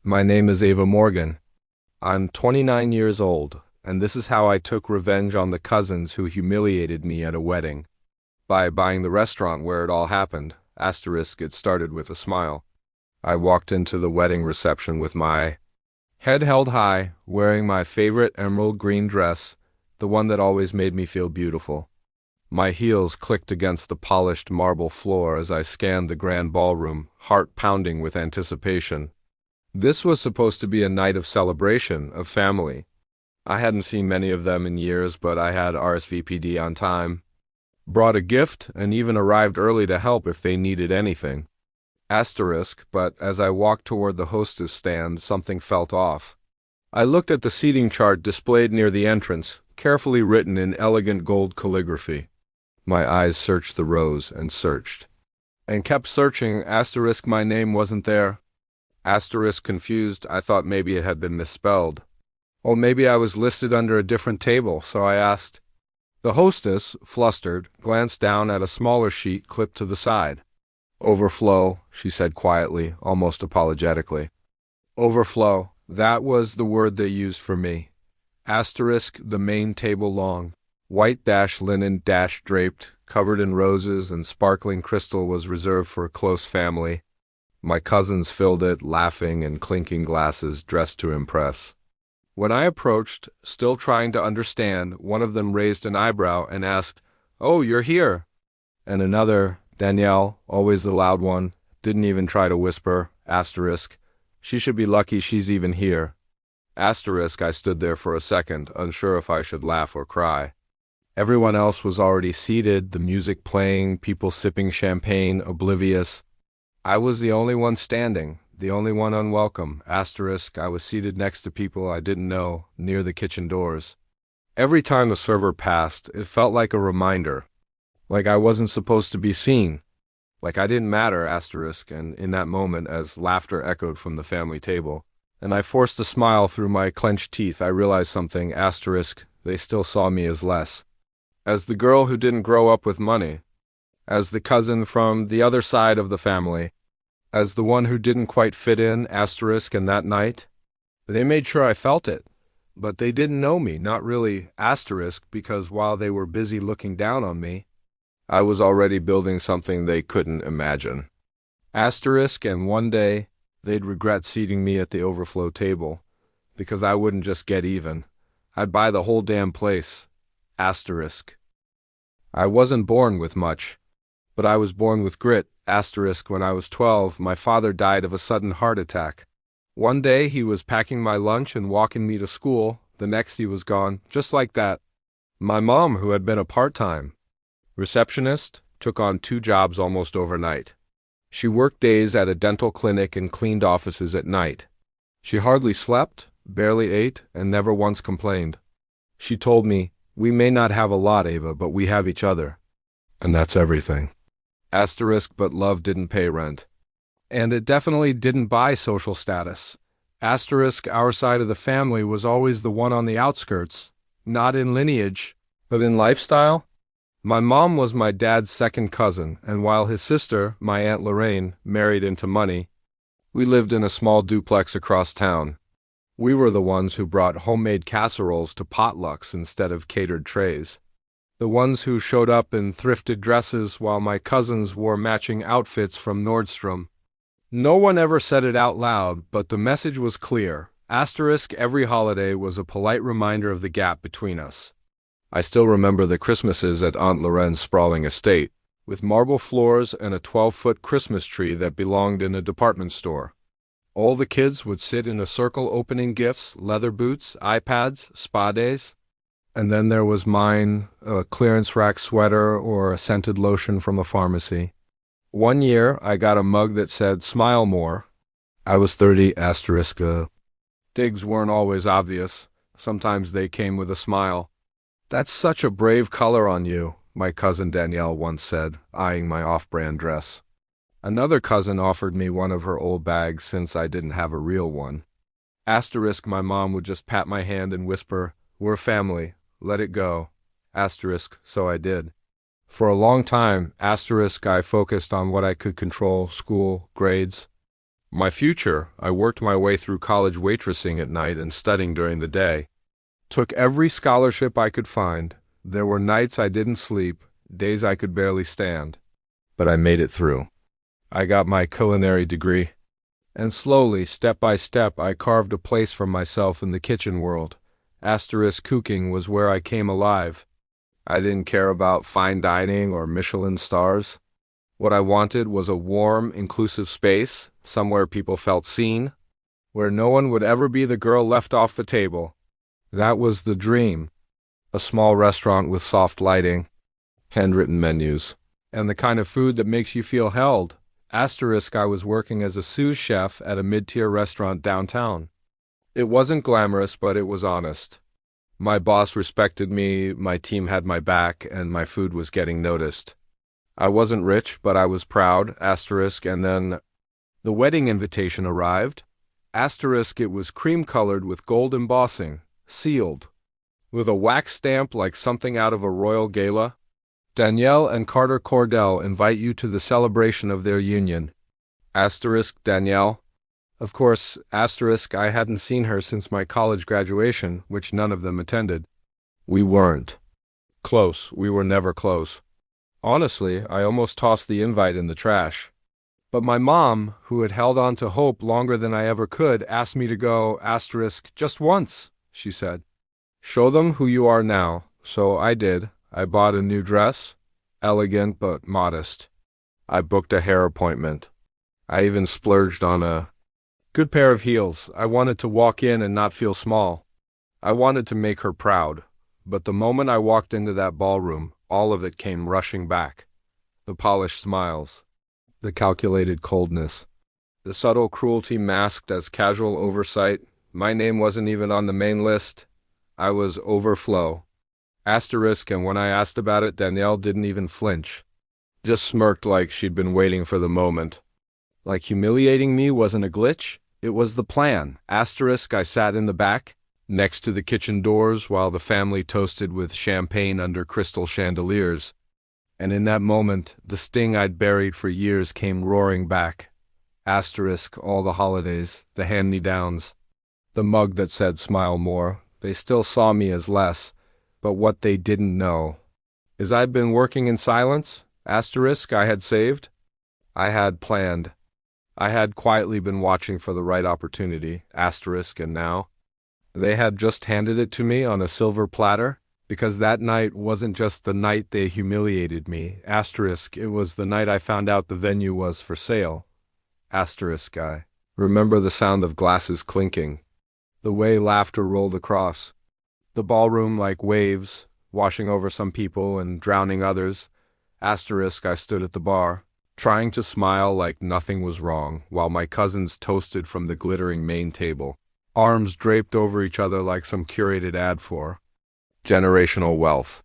My name is Ava Morgan. I'm 29 years old, and this is how I took revenge on the cousins who humiliated me at a wedding. By buying the restaurant where it all happened. Asterisk, it started with a smile. I walked into the wedding reception with my head held high, wearing my favorite emerald green dress, the one that always made me feel beautiful. My heels clicked against the polished marble floor as I scanned the grand ballroom, heart pounding with anticipation. This was supposed to be a night of celebration, of family. I hadn't seen many of them in years, but I had RSVP'd on time, brought a gift, and even arrived early to help if they needed anything. Asterisk, but as I walked toward the hostess stand, something felt off. I looked at the seating chart displayed near the entrance, carefully written in elegant gold calligraphy. My eyes searched the rows and searched. And kept searching. Asterisk, my name wasn't there. Asterisk, confused, I thought maybe it had been misspelled. Or maybe I was listed under a different table, so I asked. The hostess, flustered, glanced down at a smaller sheet clipped to the side. Overflow, she said quietly, almost apologetically. Overflow, that was the word they used for me. Asterisk, the main table long. White linen draped, covered in roses and sparkling crystal was reserved for a close family. My cousins filled it, laughing and clinking glasses, dressed to impress. When I approached, still trying to understand, one of them raised an eyebrow and asked, "Oh, you're here." And another, Danielle, always the loud one, didn't even try to whisper. Asterisk, she should be lucky she's even here. Asterisk, I stood there for a second, unsure if I should laugh or cry. Everyone else was already seated, the music playing, people sipping champagne, oblivious. I was the only one standing, the only one unwelcome. Asterisk, I was seated next to people I didn't know, near the kitchen doors. Every time the server passed, it felt like a reminder. Like I wasn't supposed to be seen. Like I didn't matter, asterisk, and in that moment, as laughter echoed from the family table, and I forced a smile through my clenched teeth, I realized something, asterisk, they still saw me as less. As the girl who didn't grow up with money. As the cousin from the other side of the family. As the one who didn't quite fit in, asterisk, and that night. They made sure I felt it. But they didn't know me, not really, asterisk, because while they were busy looking down on me, I was already building something they couldn't imagine. Asterisk, and one day, they'd regret seating me at the overflow table, because I wouldn't just get even. I'd buy the whole damn place. Asterisk. I wasn't born with much, but I was born with grit. Asterisk, when I was 12, my father died of a sudden heart attack. One day he was packing my lunch and walking me to school, the next he was gone, just like that. My mom, who had been a part-time receptionist, took on 2 jobs almost overnight. She worked days at a dental clinic and cleaned offices at night. She hardly slept, barely ate, and never once complained. She told me, "We may not have a lot, Ava, but we have each other. And that's everything." Asterisk, but love didn't pay rent. And it definitely didn't buy social status. Asterisk, our side of the family was always the one on the outskirts, not in lineage, but in lifestyle. My mom was my dad's second cousin, and while his sister, my Aunt Lorraine, married into money, we lived in a small duplex across town. We were the ones who brought homemade casseroles to potlucks instead of catered trays. The ones who showed up in thrifted dresses while my cousins wore matching outfits from Nordstrom. No one ever said it out loud, but the message was clear. Asterisk, every holiday was a polite reminder of the gap between us. I still remember the Christmases at Aunt Loren's sprawling estate, with marble floors and a 12-foot Christmas tree that belonged in a department store. All the kids would sit in a circle opening gifts, leather boots, iPads, spa days. And then there was mine, a clearance rack sweater or a scented lotion from a pharmacy. One year, I got a mug that said, "Smile more." I was 30, asterisk. Digs weren't always obvious. Sometimes they came with a smile. "That's such a brave color on you," my cousin Danielle once said, eyeing my off-brand dress. Another cousin offered me one of her old bags since I didn't have a real one. Asterisk, my mom would just pat my hand and whisper, "We're family, let it go." Asterisk, so I did. For a long time, asterisk, I focused on what I could control, school, grades. My future, I worked my way through college waitressing at night and studying during the day. Took every scholarship I could find. There were nights I didn't sleep, days I could barely stand. But I made it through. I got my culinary degree. And slowly, step by step, I carved a place for myself in the kitchen world. Asterisk cooking was where I came alive. I didn't care about fine dining or Michelin stars. What I wanted was a warm, inclusive space, somewhere people felt seen, where no one would ever be the girl left off the table. That was the dream. A small restaurant with soft lighting, handwritten menus, and the kind of food that makes you feel held. Asterisk, I was working as a sous chef at a mid-tier restaurant downtown. It wasn't glamorous, but it was honest. My boss respected me, my team had my back, and my food was getting noticed. I wasn't rich, but I was proud, asterisk, and then the wedding invitation arrived. Asterisk, it was cream-colored with gold embossing, sealed, with a wax stamp like something out of a royal gala. Danielle and Carter Cordell invite you to the celebration of their union. Asterisk, Danielle. Of course, asterisk, I hadn't seen her since my college graduation, which none of them attended. We weren't close. We were never close. Honestly, I almost tossed the invite in the trash. But my mom, who had held on to hope longer than I ever could, asked me to go, asterisk, just once, she said. Show them who you are now. So I did. I bought a new dress, elegant but modest. I booked a hair appointment. I even splurged on a good pair of heels. I wanted to walk in and not feel small. I wanted to make her proud. But the moment I walked into that ballroom, all of it came rushing back. The polished smiles, the calculated coldness, the subtle cruelty masked as casual oversight. My name wasn't even on the main list. I was overflow. Asterisk, and when I asked about it, Danielle didn't even flinch. Just smirked like she'd been waiting for the moment. Like humiliating me wasn't a glitch, it was the plan. Asterisk, I sat in the back, next to the kitchen doors, while the family toasted with champagne under crystal chandeliers. And in that moment, the sting I'd buried for years came roaring back. Asterisk, all the holidays, the hand-me-downs, the mug that said smile more. They still saw me as less. But what they didn't know is I'd been working in silence. Asterisk, I had saved. I had planned. I had quietly been watching for the right opportunity. Asterisk, and now they had just handed it to me on a silver platter, because that night wasn't just the night they humiliated me. Asterisk, it was the night I found out the venue was for sale. Asterisk, I remember the sound of glasses clinking, the way laughter rolled across the ballroom like waves, washing over some people and drowning others. Asterisk, I stood at the bar, trying to smile like nothing was wrong, while my cousins toasted from the glittering main table, arms draped over each other like some curated ad for generational wealth.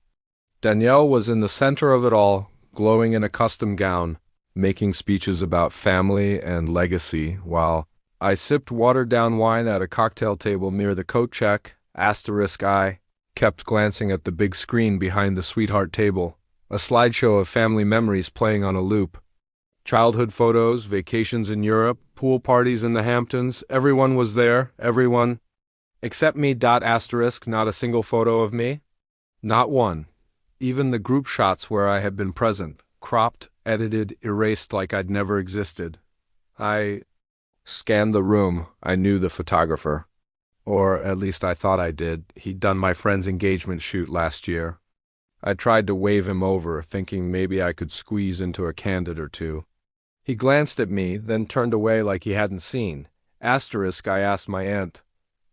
Danielle was in the center of it all, glowing in a custom gown, making speeches about family and legacy, while I sipped watered-down wine at a cocktail table near the coat check. Asterisk, I kept glancing at the big screen behind the sweetheart table, a slideshow of family memories playing on a loop. Childhood photos, vacations in Europe, pool parties in the Hamptons. Everyone was there, everyone. Except me. Asterisk, not a single photo of me. Not one. Even the group shots where I had been present, cropped, edited, erased like I'd never existed. I scanned the room. I knew the photographer. Or at least I thought I did. He'd done my friend's engagement shoot last year. I tried to wave him over, thinking maybe I could squeeze into a candid or two. He glanced at me, then turned away like he hadn't seen. Asterisk, I asked my aunt,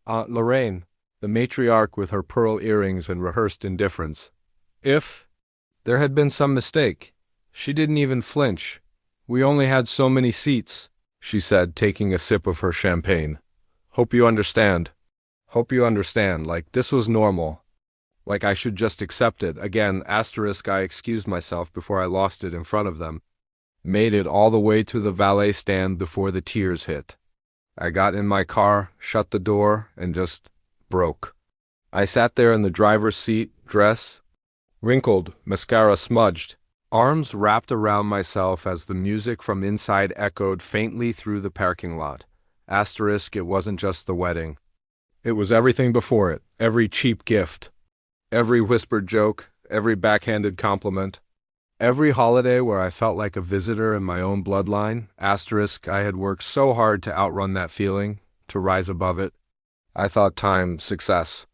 Aunt Lorraine, the matriarch with her pearl earrings and rehearsed indifference, if there had been some mistake. She didn't even flinch. We only had so many seats, she said, taking a sip of her champagne. Hope you understand. Hope you understand, like this was normal. Like I should just accept it. Again, asterisk, I excused myself before I lost it in front of them. Made it all the way to the valet stand before the tears hit. I got in my car, shut the door, and just broke. I sat there in the driver's seat, dress wrinkled, mascara smudged, Arms wrapped around myself as the music from inside echoed faintly through the parking lot. Asterisk, it wasn't just the wedding. It was everything before it, every cheap gift, every whispered joke, every backhanded compliment, every holiday where I felt like a visitor in my own bloodline. Asterisk, I had worked so hard to outrun that feeling, to rise above it. I thought time, success,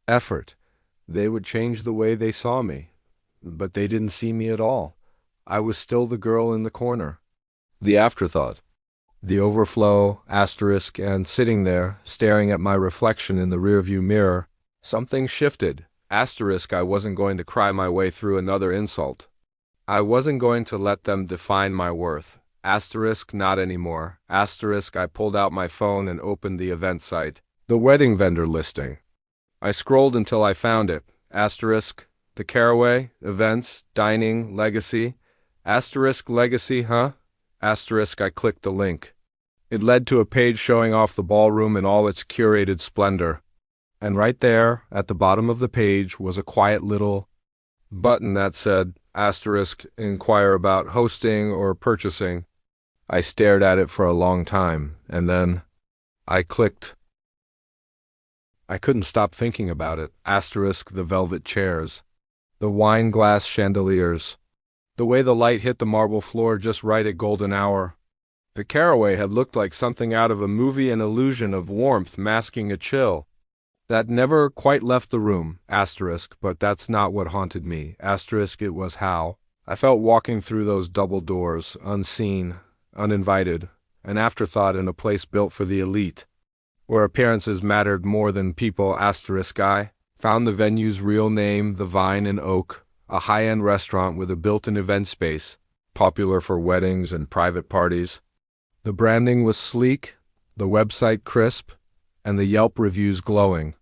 effort. They would change the way they saw me. But they didn't see me at all. I was still the girl in the corner. The afterthought. The overflow, asterisk, and sitting there, staring at my reflection in the rearview mirror, something shifted. Asterisk, I wasn't going to cry my way through another insult. I wasn't going to let them define my worth. Asterisk, not anymore. Asterisk, I pulled out my phone and opened the event site. The wedding vendor listing. I scrolled until I found it. Asterisk, the Caraway, events, dining, legacy. Asterisk, legacy, huh? Asterisk, I clicked the link. It led to a page showing off the ballroom in all its curated splendor. And right there, at the bottom of the page, was a quiet little button that said, asterisk, inquire about hosting or purchasing. I stared at it for a long time, and then I clicked. I couldn't stop thinking about it. Asterisk, the velvet chairs, the wine glass chandeliers, the way the light hit the marble floor just right at golden hour. The Caraway had looked like something out of a movie, an illusion of warmth masking a chill that never quite left the room. Asterisk, but that's not what haunted me. Asterisk, it was how I felt walking through those double doors, unseen, uninvited, an afterthought in a place built for the elite, where appearances mattered more than people. Asterisk, I found the venue's real name, the Vine and Oak, a high-end restaurant with a built-in event space, popular for weddings and private parties. The branding was sleek, the website crisp, and the Yelp reviews glowing.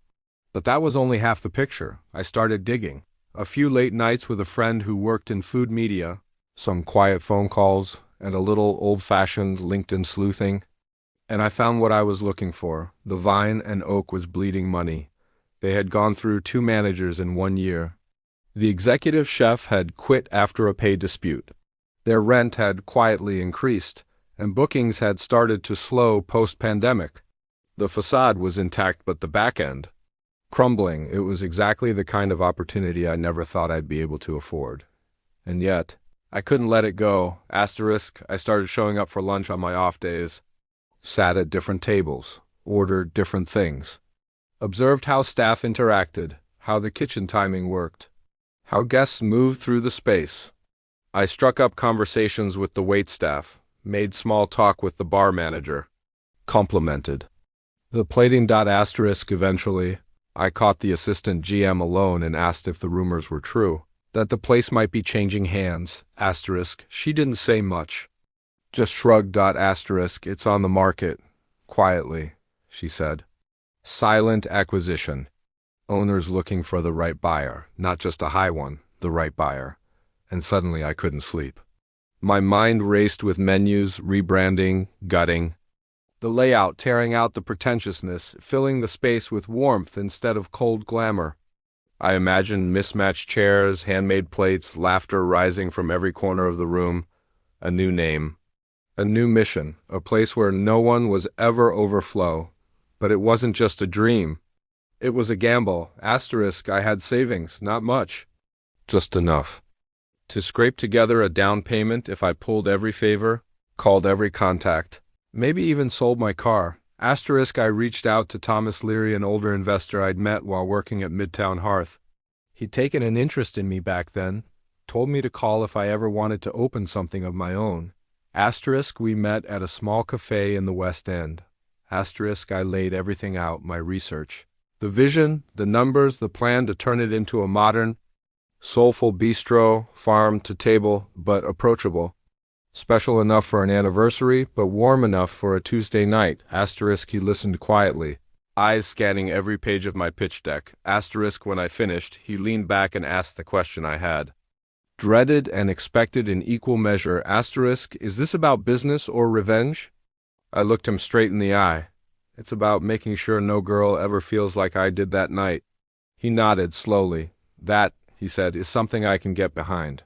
But that was only half the picture. I started digging. A few late nights with a friend who worked in food media, some quiet phone calls, and a little old-fashioned LinkedIn sleuthing. And I found what I was looking for. The Vine and Oak was bleeding money. They had gone through 2 managers in 1 year. The executive chef had quit after a pay dispute. Their rent had quietly increased, and bookings had started to slow post-pandemic. The facade was intact, but the back end, crumbling. It was exactly the kind of opportunity I never thought I'd be able to afford. And yet, I couldn't let it go. Asterisk, I started showing up for lunch on my off days, sat at different tables, ordered different things, observed how staff interacted, how the kitchen timing worked, how guests moved through the space. I struck up conversations with the waitstaff, made small talk with the bar manager, complimented the plating. Asterisk, eventually, I caught the assistant GM alone and asked if the rumors were true, that the place might be changing hands. Asterisk, she didn't say much, just shrugged. Asterisk, it's on the market, quietly, she said. Silent acquisition. Owners looking for the right buyer, not just a high one, the right buyer. And suddenly I couldn't sleep. My mind raced with menus, rebranding, gutting. The layout tearing out the pretentiousness, filling the space with warmth instead of cold glamour. I imagined mismatched chairs, handmade plates, laughter rising from every corner of the room. A new name, a new mission, a place where no one was ever overflow. But it wasn't just a dream. It was a gamble. Asterisk, I had savings, not much, just enough to scrape together a down payment if I pulled every favor, called every contact, maybe even sold my car. Asterisk, I reached out to Thomas Leary, an older investor I'd met while working at Midtown Hearth. He'd taken an interest in me back then, told me to call if I ever wanted to open something of my own. Asterisk, we met at a small cafe in the West End. Asterisk, I laid everything out, my research. The vision, the numbers, the plan to turn it into a modern, soulful bistro, farm to table, but approachable. Special enough for an anniversary, but warm enough for a Tuesday night. Asterisk, he listened quietly, eyes scanning every page of my pitch deck. Asterisk, when I finished, he leaned back and asked the question I had dreaded and expected in equal measure. Asterisk, is this about business or revenge? I looked him straight in the eye. It's about making sure no girl ever feels like I did that night. He nodded slowly. That, he said, is something I can get behind.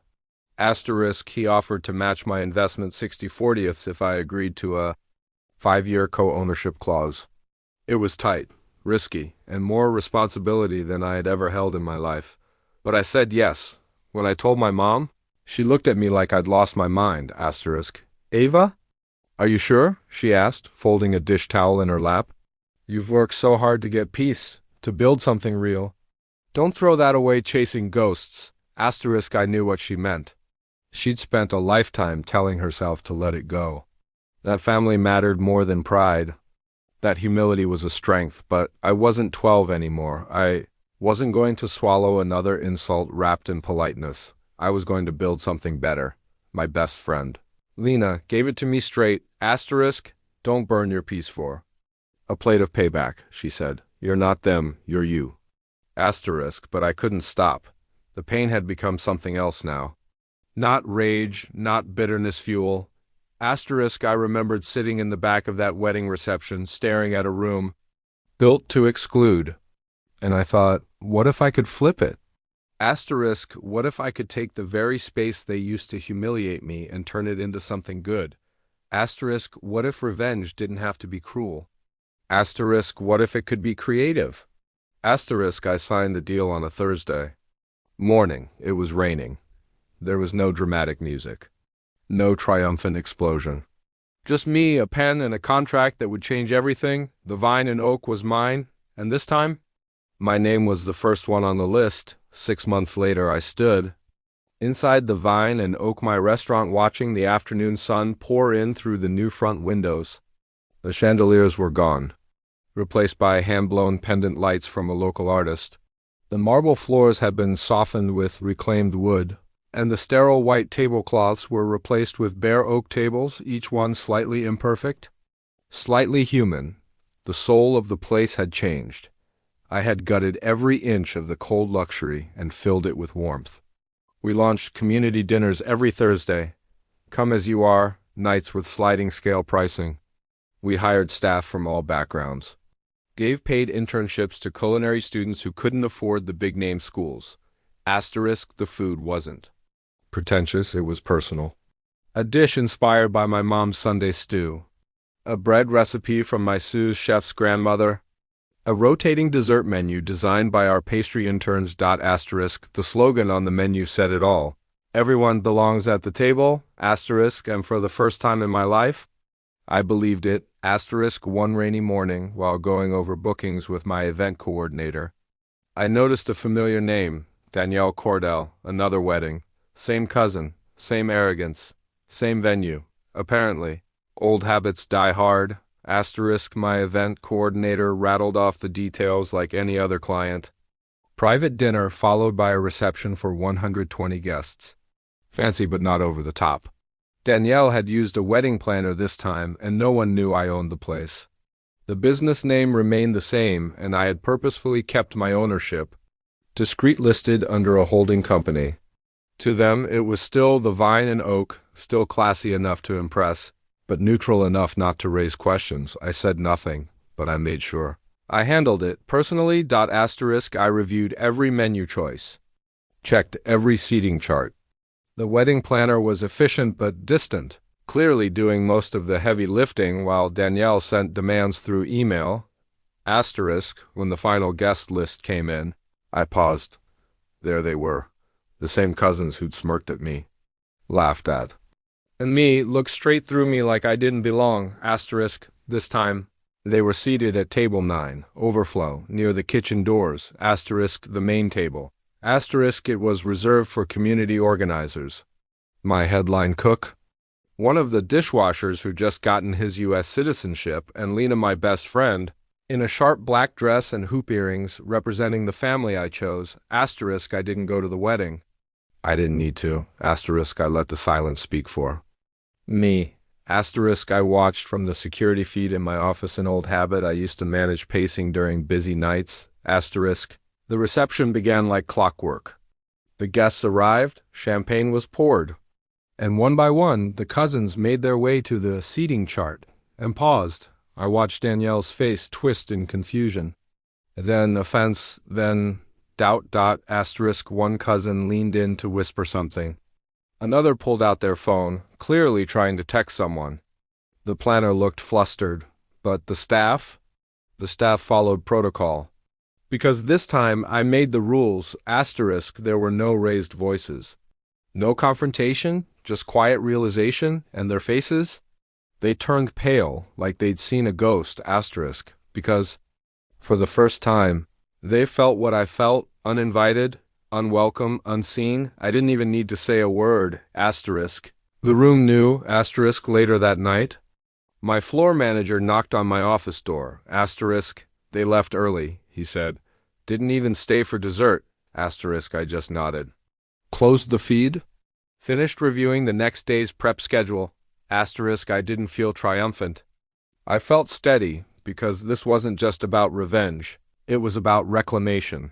Asterisk, he offered to match my investment 60/40ths if I agreed to a 5-year co-ownership clause. It was tight, risky, and more responsibility than I had ever held in my life. But I said yes. When I told my mom, she looked at me like I'd lost my mind. Asterisk. Ava? Are you sure? She asked, folding a dish towel in her lap. You've worked so hard to get peace, to build something real. Don't throw that away chasing ghosts. Asterisk, I knew what she meant. She'd spent a lifetime telling herself to let it go. That family mattered more than pride. That humility was a strength, but I wasn't 12 anymore. I wasn't going to swallow another insult wrapped in politeness. I was going to build something better. My best friend. Lena gave it to me straight. Asterisk, don't burn your peace for a plate of payback, she said. You're not them, you're you. Asterisk, but I couldn't stop. The pain had become something else now. Not rage, not bitterness fuel. Asterisk, I remembered sitting in the back of that wedding reception, staring at a room built to exclude. And I thought, what if I could flip it? Asterisk, what if I could take the very space they used to humiliate me and turn it into something good? Asterisk, what if revenge didn't have to be cruel? Asterisk, what if it could be creative? Asterisk, I signed the deal on a Thursday morning. It was raining. There was no dramatic music. No triumphant explosion. Just me, a pen, and a contract that would change everything. The vine and oak was mine, and this time, my name was the first one on the list. 6 months later, I stood inside the Vine and Oak, my restaurant, watching the afternoon sun pour in through the new front windows. The chandeliers were gone, replaced by hand-blown pendant lights from a local artist. The marble floors had been softened with reclaimed wood, and the sterile white tablecloths were replaced with bare oak tables, each one slightly imperfect, slightly human. The soul of the place had changed. I had gutted every inch of the cold luxury and filled it with warmth. We launched community dinners every Thursday. Come as you are, nights with sliding scale pricing. We hired staff from all backgrounds. Gave paid internships to culinary students who couldn't afford the big-name schools. Asterisk, the food wasn't pretentious, it was personal. A dish inspired by my mom's Sunday stew. A bread recipe from my sous chef's grandmother. A rotating dessert menu designed by our pastry interns. Asterisk, the slogan on the menu said it all. Everyone belongs at the table. Asterisk, and for the first time in my life, I believed it. Asterisk, one rainy morning, while going over bookings with my event coordinator, I noticed a familiar name, Danielle Cordell, another wedding. Same cousin, same arrogance, same venue. Apparently, old habits die hard. Asterisk, my event coordinator rattled off the details like any other client. Private dinner followed by a reception for 120 guests. Fancy but not over the top. Danielle had used a wedding planner this time, and no one knew I owned the place. The business name remained the same, and I had purposefully kept my ownership discreet listed under a holding company. To them, it was still the Vine and Oak, still classy enough to impress, but neutral enough not to raise questions. I said nothing, but I made sure I handled it personally. Asterisk, I reviewed every menu choice, checked every seating chart. The wedding planner was efficient but distant, clearly doing most of the heavy lifting while Danielle sent demands through email. Asterisk, when the final guest list came in, I paused. There they were, the same cousins who'd smirked at me, laughed at, and me looked straight through me like I didn't belong. Asterisk, this time, they were seated at table 9, overflow, near the kitchen doors. Asterisk, the main table. Asterisk, it was reserved for community organizers. My headline cook, one of the dishwashers who just gotten his U.S. citizenship, and Lena, my best friend, in a sharp black dress and hoop earrings representing the family I chose. Asterisk, I didn't go to the wedding. I didn't need to. Asterisk, I let the silence speak for me. Asterisk, I watched from the security feed in my office, an old habit I used to manage, pacing during busy nights. Asterisk, the reception began like clockwork. The guests arrived, champagne was poured, and one by one the cousins made their way to the seating chart and paused. I watched Danielle's face twist in confusion. Then offense, then doubt. Asterisk, one cousin leaned in to whisper something. Another pulled out their phone, clearly trying to text someone. The planner looked flustered, but the staff? The staff followed protocol. Because this time I made the rules, asterisk, there were no raised voices. No confrontation, just quiet realization, and their faces? They turned pale, like they'd seen a ghost, asterisk, because, for the first time, they felt what I felt, uninvited, unwelcome, unseen. I didn't even need to say a word, asterisk. The room knew, asterisk, later that night. My floor manager knocked on my office door, asterisk. They left early, he said. Didn't even stay for dessert, asterisk, I just nodded. Closed the feed? Finished reviewing the next day's prep schedule, asterisk, I didn't feel triumphant. I felt steady, because this wasn't just about revenge. It was about reclamation.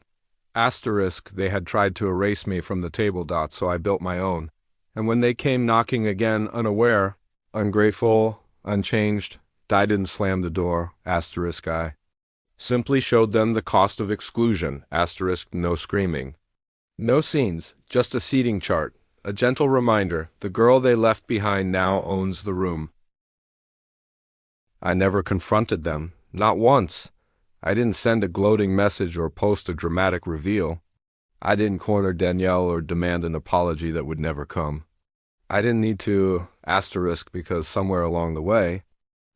Asterisk, they had tried to erase me from the table, so I built my own. And when they came knocking again, unaware, ungrateful, unchanged, I didn't slam the door, asterisk, I simply showed them the cost of exclusion, asterisk, no screaming. No scenes, just a seating chart, a gentle reminder, the girl they left behind now owns the room. I never confronted them, not once. I didn't send a gloating message or post a dramatic reveal. I didn't corner Danielle or demand an apology that would never come. I didn't need to, asterisk, because somewhere along the way,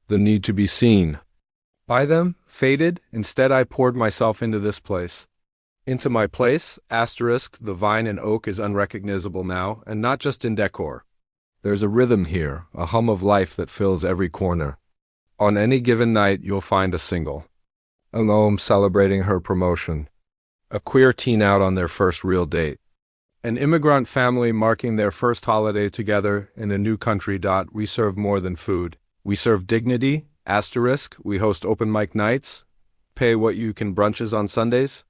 the need to be seen by them faded. Instead, I poured myself into this place. Into my place, asterisk, the vine and oak is unrecognizable now, and not just in decor. There's a rhythm here, a hum of life that fills every corner. On any given night, you'll find a single. A gnome celebrating her promotion. A queer teen out on their first real date. An immigrant family marking their first holiday together in a new country. We serve more than food. We serve dignity, asterisk, we host open mic nights, pay what you can brunches on Sundays.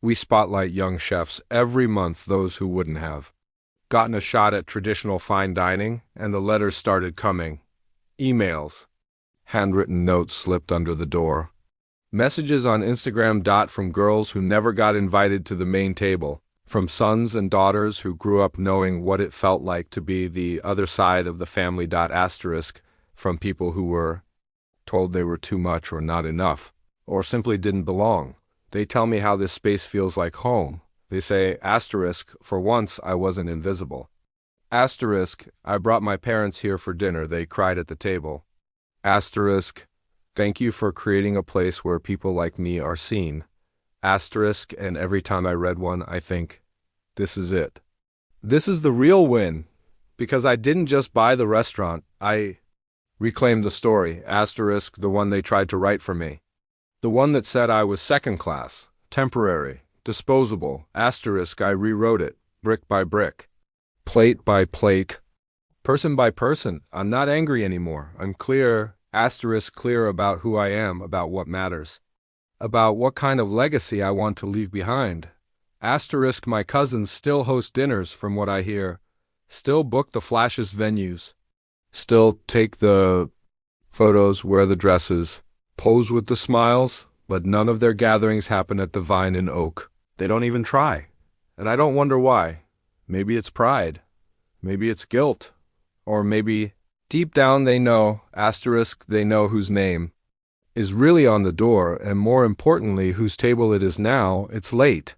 We spotlight young chefs every month, those who wouldn't have gotten a shot at traditional fine dining, and the letters started coming. Emails. Handwritten notes slipped under the door. Messages on Instagram. From girls who never got invited to the main table. From sons and daughters who grew up knowing what it felt like to be the other side of the family. Asterisk. From people who were told they were too much or not enough, or simply didn't belong. They tell me how this space feels like home. They say, asterisk, for once I wasn't invisible. Asterisk, I brought my parents here for dinner, they cried at the table. Asterisk, thank you for creating a place where people like me are seen. Asterisk, and every time I read one, I think, this is it. This is the real win, because I didn't just buy the restaurant, I reclaimed the story, asterisk, the one they tried to write for me. The one that said I was second class, temporary, disposable, asterisk, I rewrote it, brick by brick, plate by plate, person by person. I'm not angry anymore. I'm clear, asterisk, clear about who I am, about what matters, about what kind of legacy I want to leave behind. Asterisk, my cousins still host dinners from what I hear, still book the flashiest venues, still take the photos, wear the dresses, pose with the smiles, but none of their gatherings happen at the Vine and Oak. They don't even try. And I don't wonder why. Maybe it's pride. Maybe it's guilt. Or maybe deep down they know, asterisk, they know whose name is really on the door, and more importantly, whose table it is now. It's late.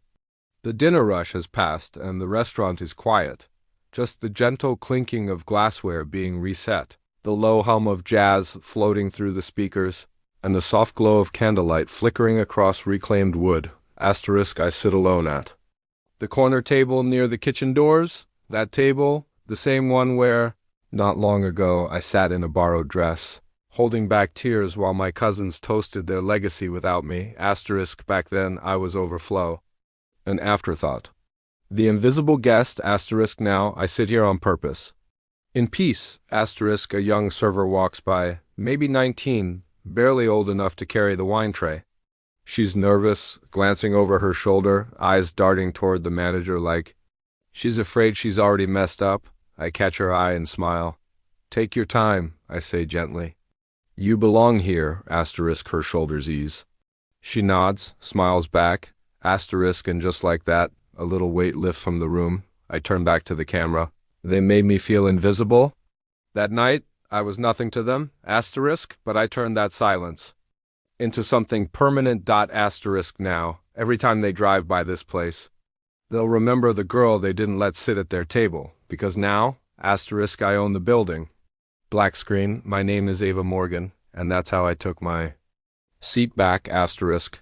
The dinner rush has passed, and the restaurant is quiet. Just the gentle clinking of glassware being reset, the low hum of jazz floating through the speakers, and the soft glow of candlelight flickering across reclaimed wood, asterisk, I sit alone at. The corner table near the kitchen doors, that table, the same one where, not long ago, I sat in a borrowed dress, holding back tears while my cousins toasted their legacy without me, asterisk, back then I was overflow. An afterthought. The invisible guest, asterisk, now I sit here on purpose. In peace, asterisk, a young server walks by, maybe 19, barely old enough to carry the wine tray. She's nervous, glancing over her shoulder, eyes darting toward the manager like she's afraid she's already messed up. I catch her eye and smile. Take your time, I say gently. You belong here, asterisk, her shoulders ease. She nods, smiles back, asterisk, and just like that, a little weight lifts from the room. I turn back to the camera. They made me feel invisible. That night, I was nothing to them, asterisk, but I turned that silence into something permanent. Asterisk now, every time they drive by this place, they'll remember the girl they didn't let sit at their table, because now, asterisk, I own the building. Black screen, my name is Ava Morgan, and that's how I took my seat back, asterisk.